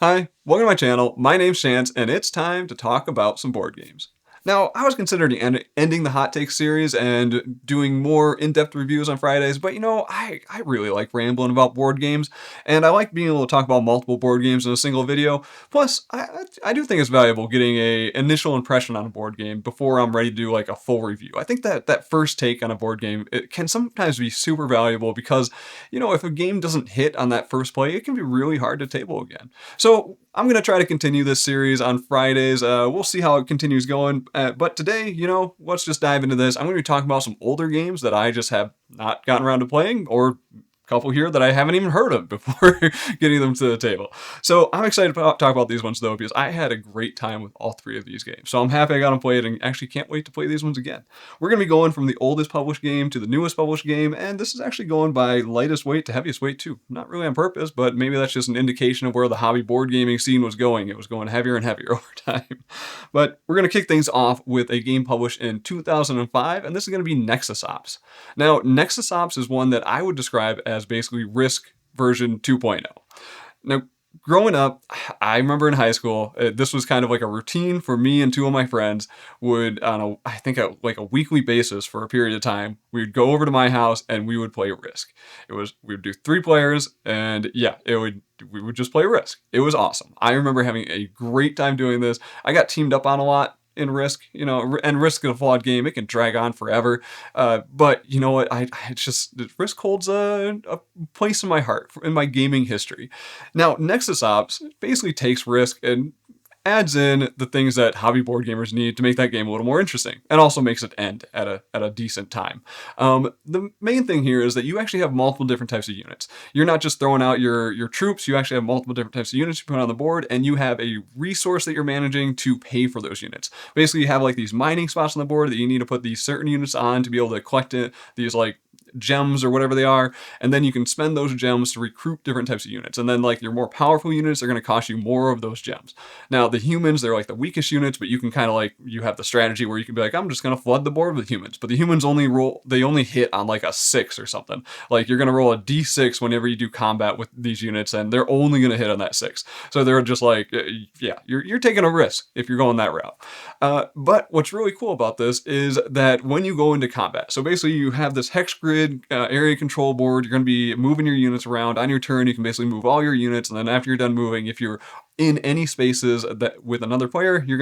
Hi, welcome to my channel. My name's Chance, and it's time to talk about some board games. Now, I was considering ending the Hot Take series and doing more in-depth reviews on Fridays, but I really like rambling about board games, and I like being able to talk about multiple board games in a single video. Plus, I do think it's valuable getting a initial impression on a board game before I'm ready to do like a full review. I think that first take on a board game, it can sometimes be super valuable because, if a game doesn't hit on that first play, it can be really hard to table again. So I'm going to try to continue this series on Fridays. We'll see how it continues going. But today, let's just dive into this. I'm going to be talking about some older games that I just have not gotten around to playing, or couple here that I haven't even heard of before getting them to the table. So I'm excited to talk about these ones though, because I had a great time with all three of these games. So I'm happy I got them played and actually can't wait to play these ones again. We're going to be going from the oldest published game to the newest published game, and this is actually going by lightest weight to heaviest weight too. Not really on purpose, but maybe that's just an indication of where the hobby board gaming scene was going. It was going heavier and heavier over time. But we're going to kick things off with a game published in 2005, and this is going to be Nexus Ops. Now, Nexus Ops is one that I would describe as basically Risk version 2.0. Now, growing up, I remember in high school, this was kind of like a routine for me and two of my friends would, like a weekly basis for a period of time, we would go over to my house and we would play Risk. We would do 3 players, and yeah, we would just play Risk. It was awesome. I remember having a great time doing this. I got teamed up on a lot in Risk, and Risk is a flawed game. It can drag on forever. But you know what? It's just, Risk holds a place in my heart, in my gaming history. Now, Nexus Ops basically takes Risk and adds in the things that hobby board gamers need to make that game a little more interesting, and also makes it end at a decent time. The main thing here is that you actually have multiple different types of units. You're not just throwing out your troops, you actually have multiple different types of units you put on the board, and you have a resource that you're managing to pay for those units. Basically, you have like these mining spots on the board that you need to put these certain units on to be able to collect these like gems or whatever they are, and then you can spend those gems to recruit different types of units, and then like your more powerful units are going to cost you more of those gems. Now the humans, they're like the weakest units, but you can kind of like, you have the strategy where you can be like, I'm just going to flood the board with humans, but the humans only hit on like a 6 or something. Like you're going to roll a d6 whenever you do combat with these units, and they're only going to hit on that 6. So they're just like, yeah, you're taking a risk if you're going that route. But what's really cool about this is that when you go into combat, so basically you have this hex grid area control board. You're going to be moving your units around. On your turn, you can basically move all your units, and then after you're done moving, if you're in any spaces that with another player, you're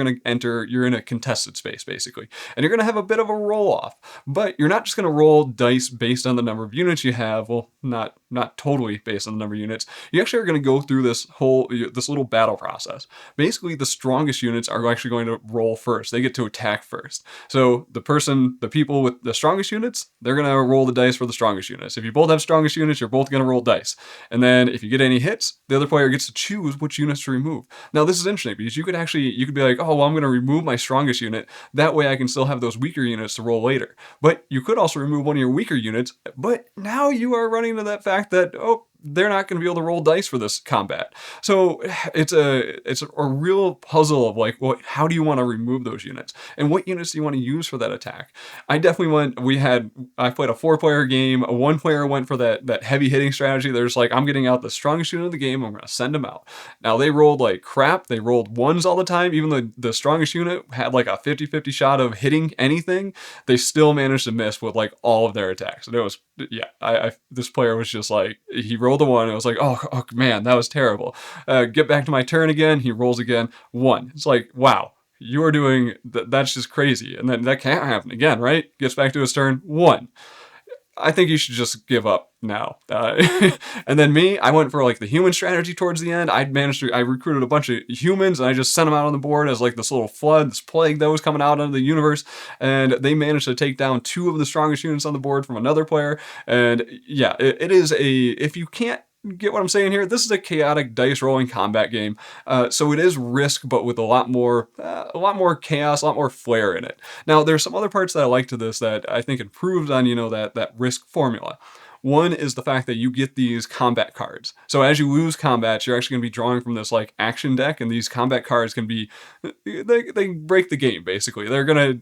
in a contested space basically, and you're going to have a bit of a roll off. But you're not just going to roll dice based on the number of units you have. Well, not totally based on the number of units. You actually are going to go through this little battle process. Basically, the strongest units are actually going to roll first. They get to attack first. So the people with the strongest units, they're going to roll the dice for the strongest units. If you both have strongest units, you're both going to roll dice. And then if you get any hits, the other player gets to choose which units to remove. Now this is interesting because you could be like, oh, well, I'm going to remove my strongest unit. That way I can still have those weaker units to roll later. But you could also remove one of your weaker units, but now you are running into that fact that, oh, they're not going to be able to roll dice for this combat. So it's a real puzzle of like, well, how do you want to remove those units? And what units do you want to use for that attack? I played a 4-player game. A 1-player went for that heavy hitting strategy. They're just like, I'm getting out the strongest unit of the game. I'm going to send them out. Now they rolled like crap. They rolled 1s all the time. Even though the strongest unit had like a 50-50 shot of hitting anything, they still managed to miss with like all of their attacks. And it was, yeah, this player was just like, he rolled a 1. I was like, oh man, that was terrible. Get back to my turn again. He rolls again, 1. It's like, wow, you are doing that's just crazy. And then that can't happen again, right? Gets back to his turn, 1. I think you should just give up now. And then me, I went for like the human strategy towards the end. I recruited a bunch of humans, and I just sent them out on the board as like this little flood, this plague that was coming out of the universe. And they managed to take down 2 of the strongest units on the board from another player. And yeah, it is if you can't get what I'm saying here, this is a chaotic dice rolling combat game. So it is Risk, but with a lot more chaos, a lot more flair in it. Now, there's some other parts that I like to this that I think improves on, that Risk formula. One is the fact that you get these combat cards. So as you lose combats, you're actually going to be drawing from this like action deck, and these combat cards can be they break the game basically. They're gonna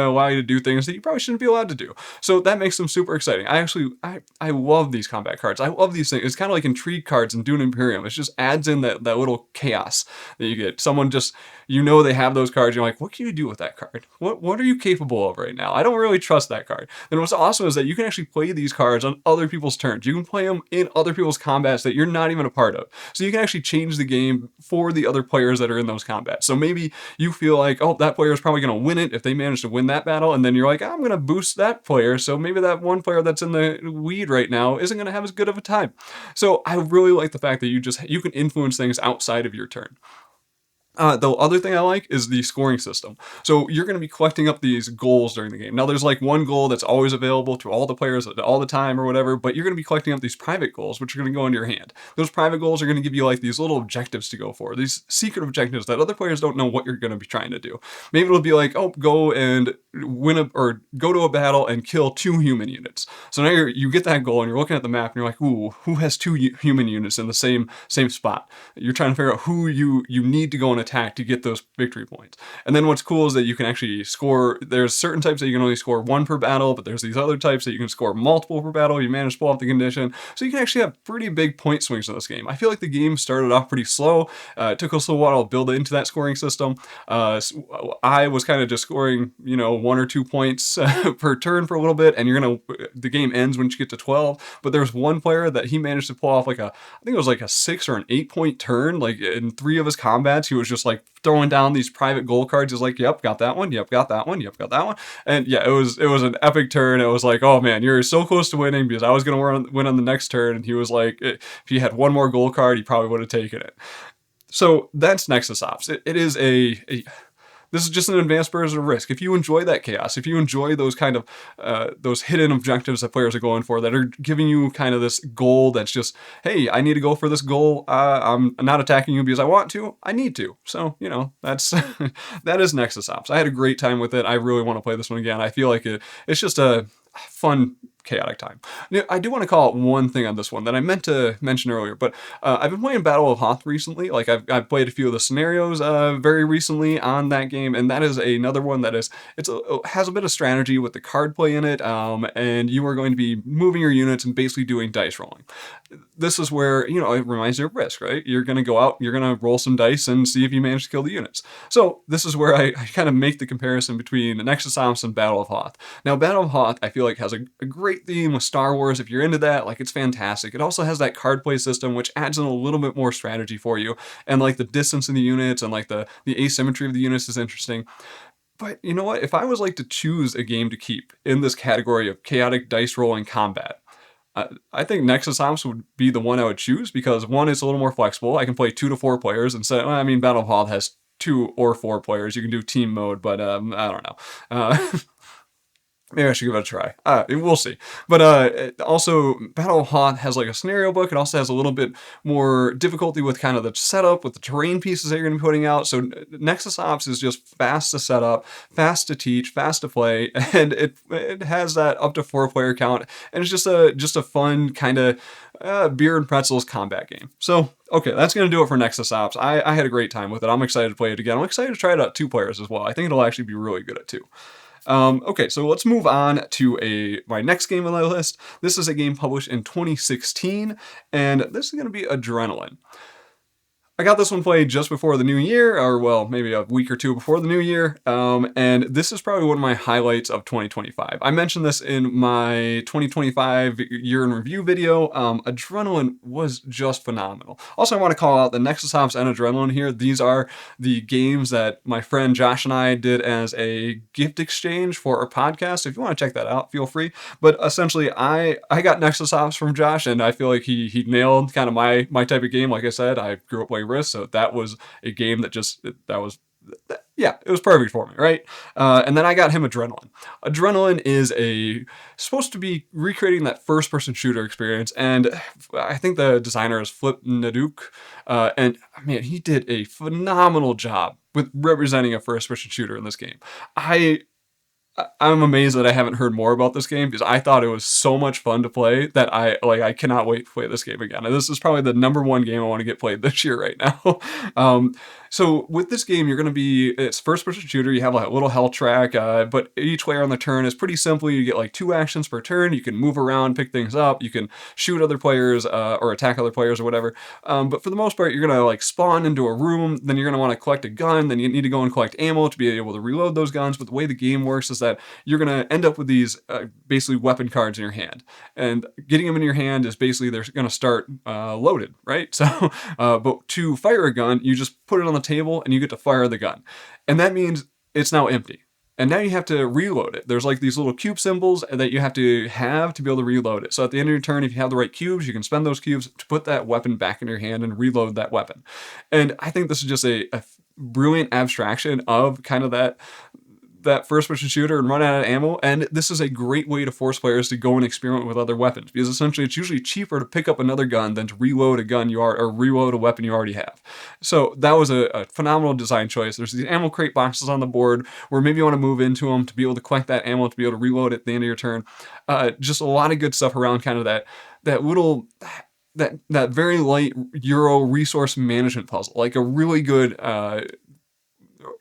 allow you to do things that you probably shouldn't be allowed to do. So that makes them super exciting. I love these combat cards. I love these things. It's kind of like intrigue cards in Dune Imperium. It just adds in that little chaos that you get. Someone just, they have those cards. You're like, what can you do with that card? What are you capable of right now? I don't really trust that card. And what's awesome is that you can actually play these cards on other people's turns. You can play them in other people's combats that you're not even a part of. So you can actually change the game for the other players that are in those combats. So maybe you feel like, oh, that player is probably going to win it if they manage to win that battle. And then you're like, I'm going to boost that player. So maybe that one player that's in the lead right now isn't going to have as good of a time. So I really like the fact that you can influence things outside of your turn. The other thing I like is the scoring system. So you're going to be collecting up these goals during the game. Now there's like one goal that's always available to all the players all the time or whatever, but you're going to be collecting up these private goals, which are going to go into your hand. Those private goals are going to give you like these little objectives to go for, these secret objectives that other players don't know what you're going to be trying to do. Maybe it'll be like, oh, go and or go to a battle and kill 2 human units. So now you get that goal and you're looking at the map and you're like, ooh, who has 2 human units in the same spot? You're trying to figure out who you need to go and attack to get those victory points. And then what's cool is that you can actually score. There's certain types that you can only score 1 per battle, but there's these other types that you can score multiple per battle. You manage to pull off the condition. So you can actually have pretty big point swings in this game. I feel like the game started off pretty slow. It took us a while to build into that scoring system. I was kind of just scoring, 1 or 2 points per turn for a little bit, and the game ends when you get to 12. But there's one player that he managed to pull off I think it was like a 6 or an 8 point turn. Like in 3 of his combats, he was just like throwing down these private goal cards. He's like, yep, got that one. Yep, got that one. Yep, got that one. And yeah, it was an epic turn. It was like, oh man, you're so close to winning because I was going to win on the next turn. And he was like, if he had one more goal card, he probably would have taken it. So that's Nexus Ops. It is this is just an advanced version of Risk. If you enjoy that chaos, if you enjoy those kind of those hidden objectives that players are going for that are giving you kind of this goal that's just, hey, I need to go for this goal. I'm not attacking you because I want to. I need to. So, that's that is Nexus Ops. I had a great time with it. I really want to play this one again. I feel like it's just a fun, chaotic time. I do want to call out one thing on this one that I meant to mention earlier, but I've been playing Battle of Hoth recently. Like I've played a few of the scenarios very recently on that game, and that is another one that has a bit of strategy with the card play in it, and you are going to be moving your units and basically doing dice rolling. This is where, it reminds you of Risk, right? You're going to go out, you're going to roll some dice and see if you manage to kill the units. So this is where I kind of make the comparison between Nexus Ops and Battle of Hoth. Now, Battle of Hoth, I feel like has a great theme with Star Wars. If you're into that, like, it's fantastic. It also has that card play system, which adds in a little bit more strategy for you. And like the distance in the units and like the asymmetry of the units is interesting. But you know what? If I was like to choose a game to keep in this category of chaotic dice rolling combat, I think Nexus Ops would be the one I would choose because one, it's a little more flexible. I can play 2 to 4 players instead. Battle of Hoth has 2 or 4 players. You can do team mode, but I don't know. Maybe I should give it a try. We'll see. But also, Battle of Hoth has like a scenario book. It also has a little bit more difficulty with kind of the setup, with the terrain pieces that you're going to be putting out. So Nexus Ops is just fast to set up, fast to teach, fast to play, and it has that up to 4 player count, and it's just a fun kind of beer and pretzels combat game. So okay, that's going to do it for Nexus Ops. I had a great time with it. I'm excited to play it again. I'm excited to try it out 2 players as well. I think it'll actually be really good at 2. Okay, so let's move on to my next game on my list. This is a game published in 2016, and this is going to be Adrenaline. I got this one played just before the new year, or well, maybe a week or 2 before the new year, and this is probably one of my highlights of 2025. I mentioned this in my 2025 year in review video. Adrenaline was just phenomenal. Also, I want to call out the Nexus Ops and Adrenaline here. These are the games that my friend Josh and I did as a gift exchange for our podcast. If you want to check that out, feel free. But essentially, I got Nexus Ops from Josh, and I feel like he nailed kind of my type of game. Like I said, I grew up playing Risk, so that was a game that it was perfect for me, right? And then I got him Adrenaline. Adrenaline is supposed to be recreating that first-person shooter experience, and I think the designer is Flip Naduk, and man, he did a phenomenal job with representing a first-person shooter in this game. I'm amazed that I haven't heard more about this game because I thought it was so much fun to play that I cannot wait to play this game again. And this is probably the number one game I want to get played this year right now. um, so with this game, you're going to be, it's first person shooter. You have like a little health track, but each player on the turn is pretty simple. You get like 2 actions per turn. You can move around, pick things up. You can shoot other players or attack other players or whatever. But for the most part, you're going to like spawn into a room. Then you're going to want to collect a gun. Then you need to go and collect ammo to be able to reload those guns. But the way the game works is that you're going to end up with these basically weapon cards in your hand. And getting them in your hand is basically they're going to start loaded, right? So, but to fire a gun, you just put it on the table and you get to fire the gun. And that means it's now empty. And now you have to reload it. There's like these little cube symbols that you have to be able to reload it. So at the end of your turn, if you have the right cubes, you can spend those cubes to put that weapon back in your hand and reload that weapon. And I think this is just a brilliant abstraction of kind of that first person shooter and run out of ammo. And this is a great way to force players to go and experiment with other weapons, because essentially it's usually cheaper to pick up another gun than to reload a gun or reload a weapon you already have. So that was a phenomenal design choice. There's these ammo crate boxes on the board where maybe you want to move into them to be able to collect that ammo to be able to reload at the end of your turn. Just a lot of good stuff around kind of that little that very light Euro resource management puzzle, like a really good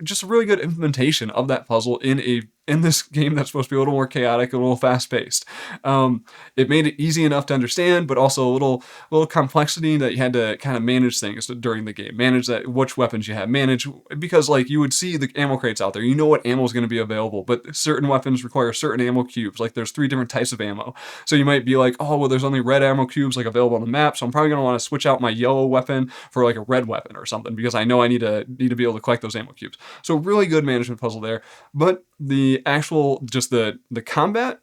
just a really good implementation of that puzzle in this game that's supposed to be a little more chaotic, a little fast-paced. It made it easy enough to understand, but also a little complexity that you had to kind of manage things during the game. Manage that which weapons you have. Manage, because like you would see the ammo crates out there. You know what ammo is going to be available, but certain weapons require certain ammo cubes. Like there's 3 different types of ammo. So you might be like, oh, well, there's only red ammo cubes like available on the map, so I'm probably going to want to switch out my yellow weapon for like a red weapon or something, because I know I need to be able to collect those ammo cubes. So really good management puzzle there. But the actual, just the combat,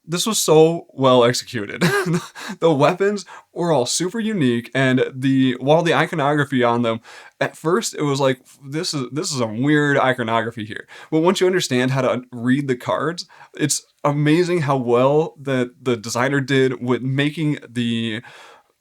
this was so well executed. The weapons were all super unique, and while the iconography on them, at first it was like, this is some weird iconography here. But once you understand how to read the cards, it's amazing how well the designer did with making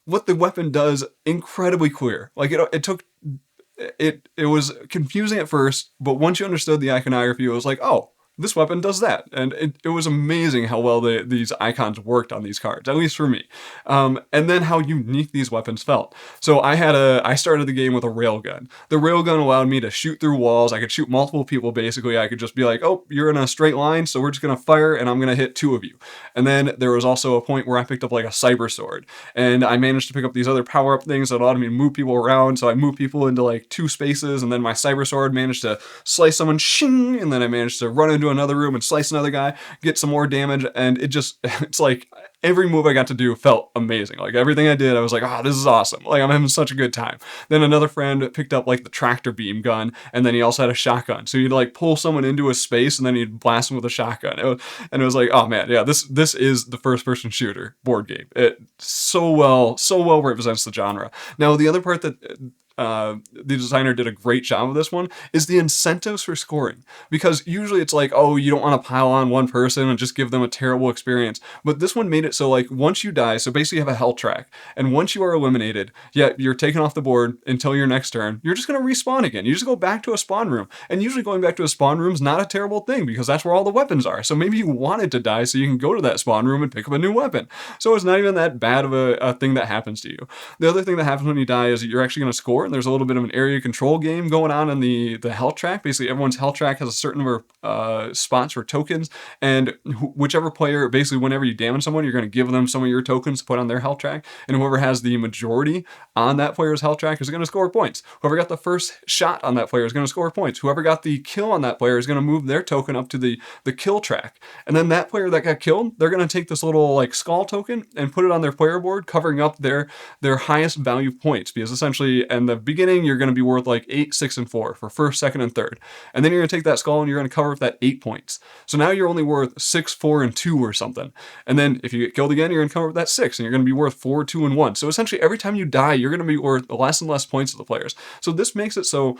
what the weapon does incredibly clear. Like it was confusing at first, but once you understood the iconography, it was like, oh, this weapon does that. And it was amazing how well these icons worked on these cards, at least for me. And then how unique these weapons felt. So I started the game with a railgun. The railgun allowed me to shoot through walls. I could shoot multiple people, basically. I could just be like, oh, you're in a straight line, so we're just going to fire, and I'm going to hit 2 of you. And then there was also a point where I picked up like a cyber sword, and I managed to pick up these other power-up things that allowed me to move people around. So I moved people into like 2 spaces, and then my cyber sword managed to slice someone, shing, and then I managed to run into another room and slice another guy, get some more damage, and it's like every move I got to do felt amazing. Like everything I did, I was like, oh, this is awesome. Like I'm having such a good time. Then another friend picked up like the tractor beam gun, and then he also had a shotgun. So you'd like pull someone into a space and then you'd blast them with a shotgun. It was like, oh man, yeah, this is the first person shooter board game. It so well represents the genre. Now the other part that the designer did a great job of this one is the incentives for scoring, because usually it's like, oh, you don't want to pile on one person and just give them a terrible experience, but this one made it so like once you die, so basically you have a health track, and once you are eliminated, yeah, you're taken off the board until your next turn, you're just going to respawn again. You just go back to a spawn room, and usually going back to a spawn room is not a terrible thing because that's where all the weapons are. So maybe you wanted to die so you can go to that spawn room and pick up a new weapon. So it's not even that bad of a thing that happens to you. The other thing that happens when you die is that you're actually going to score, and there's a little bit of an area control game going on in the health track. Basically, everyone's health track has a certain number of spots for tokens, and whichever player, basically whenever you damage someone, you're going to give them some of your tokens to put on their health track, and whoever has the majority on that player's health track is going to score points. Whoever got the first shot on that player is going to score points. Whoever got the kill on that player is going to move their token up to the kill track, and then that player that got killed, they're going to take this little like skull token and put it on their player board, covering up their highest value points, because essentially in the beginning you're going to be worth like 8, 6, and 4 for first, second, and third. And then you're going to take that skull and you're going to cover up that 8 points. So now you're only worth 6, 4, and 2 or something. And then if you get killed again, you're going to cover up that 6, and you're going to be worth 4, 2, and 1. So essentially every time you die, you're going to be worth less and less points to the players. So this makes it so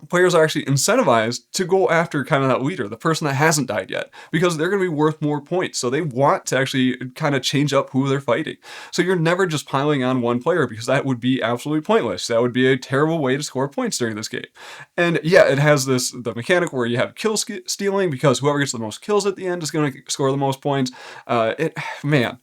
players are actually incentivized to go after kind of that leader, the person that hasn't died yet, because they're going to be worth more points. So they want to actually kind of change up who they're fighting. So you're never just piling on one player, because that would be absolutely pointless. That would be a terrible way to score points during this game. And yeah, it has the mechanic where you have stealing, because whoever gets the most kills at the end is going to score the most points. Man,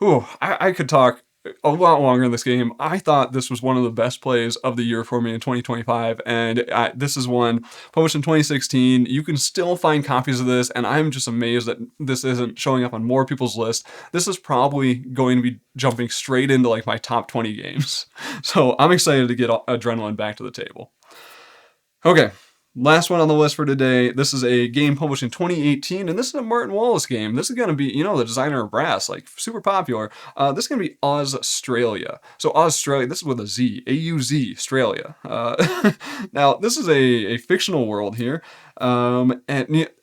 ooh, I could talk a lot longer in this game. I thought this was one of the best plays of the year for me in 2025, and this is one published in 2016. You can still find copies of this, and I'm just amazed that this isn't showing up on more people's list. This is probably going to be jumping straight into like my top 20 games. So I'm excited to get Adrenaline back to the table. Okay, last one on the list for today. This is a game published in 2018, and this is a Martin Wallace game. This is going to be, the designer of Brass, like super popular. This is going to be AuZtralia. So AuZtralia, this is with a Z, A-U-Z, Australia. Now, this is a fictional world here. And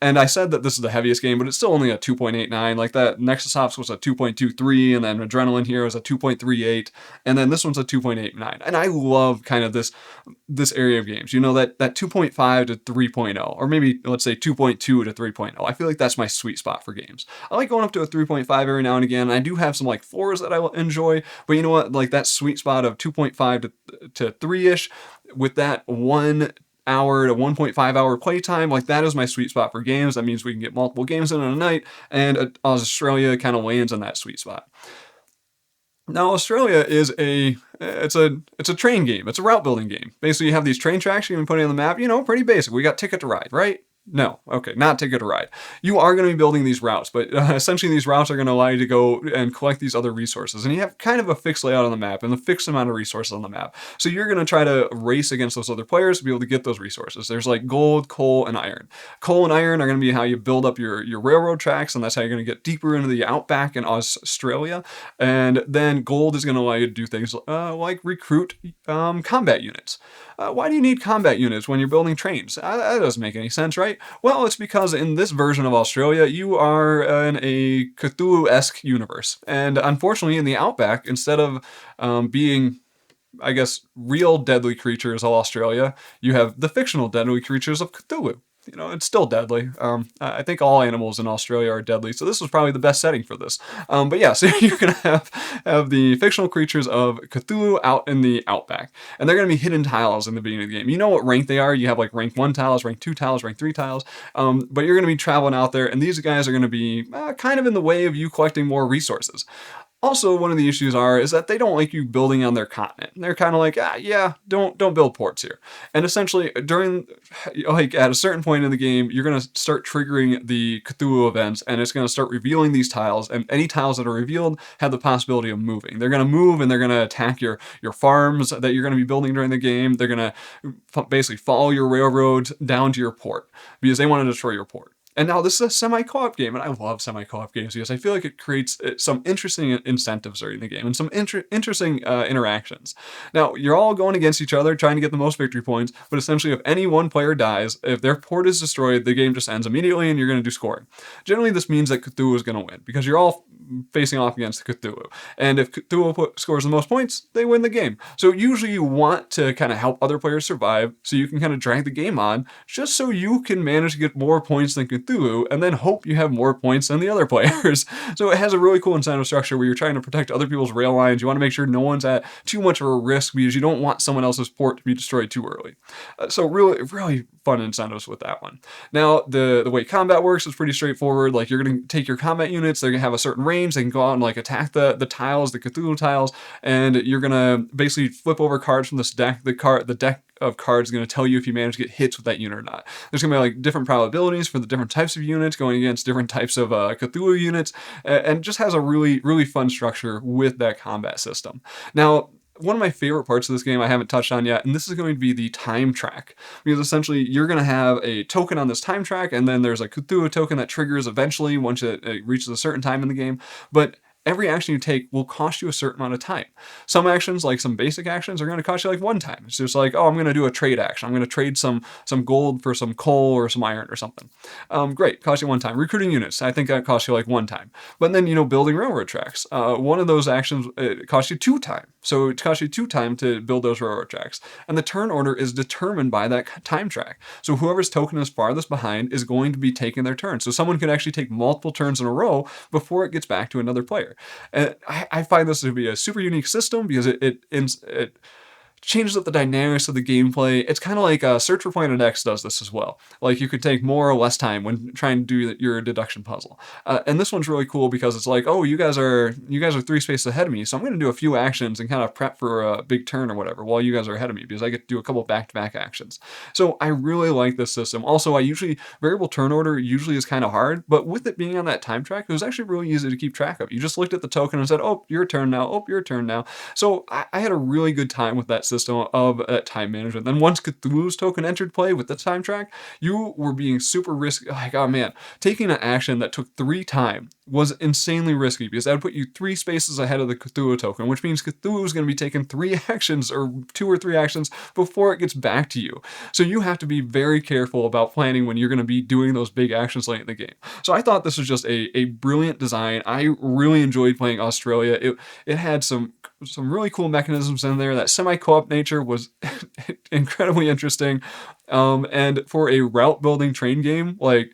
I said that this is the heaviest game, but it's still only a 2.89. Like that Nexus Ops was a 2.23, and then Adrenaline here was a 2.38, and then this one's a 2.89. And I love kind of this area of games. That 2.5 to 3.0, or maybe let's say 2.2 to 3.0. I feel like that's my sweet spot for games. I like going up to a 3.5 every now and again. I do have some like 4s that I enjoy, but you know what? Like that sweet spot of 2.5 to 3-ish with that 1 hour to 1.5 hour playtime, like that is my sweet spot for games. That means we can get multiple games in a night, and AuZtralia kind of lands in that sweet spot. Now, AuZtralia is it's a train game. It's a route building game. Basically, you have these train tracks you can put on the map. Pretty basic. We got Ticket to Ride, right? No, okay, not Ticket to Ride. You are going to be building these routes, but essentially these routes are going to allow you to go and collect these other resources. And you have kind of a fixed layout on the map and a fixed amount of resources on the map. So you're going to try to race against those other players to be able to get those resources. There's like gold, coal, and iron. Coal and iron are going to be how you build up your railroad tracks, and that's how you're going to get deeper into the outback in AuZtralia. And then gold is going to allow you to do things like recruit combat units. Why do you need combat units when you're building trains? That doesn't make any sense, right? Well, it's because in this version of AuZtralia, you are in a Cthulhu-esque universe. And unfortunately, in the Outback, instead of being, I guess, real deadly creatures of AuZtralia, you have the fictional deadly creatures of Cthulhu. It's still deadly. I think all animals in Australia are deadly, so this was probably the best setting for this. But yeah, so you're going to have the fictional creatures of Cthulhu out in the Outback, and they're going to be hidden tiles in the beginning of the game. You know what rank they are. You have like rank 1 tiles, rank 2 tiles, rank 3 tiles, but you're going to be traveling out there, and these guys are going to be kind of in the way of you collecting more resources. Also, one of the issues is that they don't like you building on their continent. They're kind of like, yeah, don't build ports here. And essentially, at a certain point in the game, you're going to start triggering the Cthulhu events, and it's going to start revealing these tiles, and any tiles that are revealed have the possibility of moving. They're going to move, and they're going to attack your farms that you're going to be building during the game. They're going to basically follow your railroads down to your port, because they want to destroy your port. And now this is a semi-co-op game, and I love semi-co-op games because I feel like it creates some interesting incentives during the game and some interesting interactions. Now, you're all going against each other, trying to get the most victory points, but essentially if any one player dies, if their port is destroyed, the game just ends immediately and you're going to do scoring. Generally, this means that Cthulhu is going to win because you're all facing off against Cthulhu. And if Cthulhu scores the most points, they win the game. So usually you want to kind of help other players survive so you can kind of drag the game on just so you can manage to get more points than Cthulhu and then hope you have more points than the other players. So it has a really cool incentive structure where you're trying to protect other people's rail lines. You want to make sure no one's at too much of a risk because you don't want someone else's port to be destroyed too early. So really, really fun incentives with that one. Now, the way combat works is pretty straightforward. Like you're going to take your combat units, they're going to have a certain range. They can go out and like attack the tiles, the Cthulhu tiles, and you're going to basically flip over cards from this deck. The deck of cards is going to tell you if you manage to get hits with that unit or not. There's going to be like different probabilities for the different types of units going against different types of Cthulhu units, and just has a really, really fun structure with that combat system. Now, one of my favorite parts of this game I haven't touched on yet, and this is going to be the time track. Because essentially, you're going to have a token on this time track, and then there's a Cthulhu token that triggers eventually once it reaches a certain time in the game. But every action you take will cost you a certain amount of time. Some actions, like some basic actions, are going to cost you like one time. It's just like, oh, I'm going to do a trade action. I'm going to trade some gold for some coal or some iron or something. Great, cost you one time. Recruiting units, I think that costs you like one time. But then, building railroad tracks. One of those actions, it costs you two time. So it costs you two time to build those railroad tracks. And the turn order is determined by that time track. So whoever's token is farthest behind is going to be taking their turn. So someone could actually take multiple turns in a row before it gets back to another player. And I find this to be a super unique system because it changes up the dynamics of the gameplay. It's kind of like Search for Planet X does this as well. Like you could take more or less time when trying to do your deduction puzzle. And this one's really cool because it's like, oh, you guys are 3 spaces ahead of me, so I'm going to do a few actions and kind of prep for a big turn or whatever while you guys are ahead of me because I get to do a couple back-to-back actions. So I really like this system. Also, variable turn order usually is kind of hard, but with it being on that time track, it was actually really easy to keep track of. You just looked at the token and said, oh, your turn now. Oh, your turn now. So I had a really good time with that system of time management. Then once Cthulhu's token entered play with the time track, you were being super risky. Like, oh man, taking an action that took 3 time was insanely risky because that would put you 3 spaces ahead of the Cthulhu token, which means Cthulhu is going to be taking 3 actions or 2 or 3 actions before it gets back to you. So you have to be very careful about planning when you're going to be doing those big actions late in the game. So I thought this was just a brilliant design. I really enjoyed playing AuZtralia. It had some really cool mechanisms in there. That semi-co-op nature was incredibly interesting. And for a route building train game, like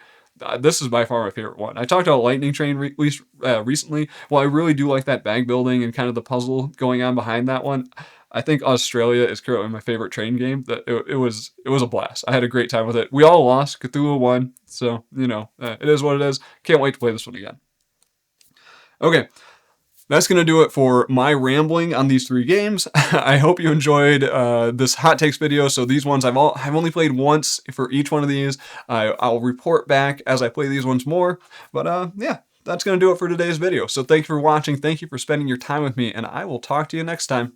this is by far my favorite one. I talked about Lightning Train recently. Well, I really do like that bag building and kind of the puzzle going on behind that one. I think AuZtralia is currently my favorite train game. That it was a blast. I had a great time with it. We all lost. Cthulhu won. So, it is what it is. Can't wait to play this one again. Okay. That's going to do it for my rambling on these 3 games. I hope you enjoyed this hot takes video. So these ones I've only played once for each one of these. I'll report back as I play these ones more. But yeah, that's going to do it for today's video. So thank you for watching. Thank you for spending your time with me, and I will talk to you next time.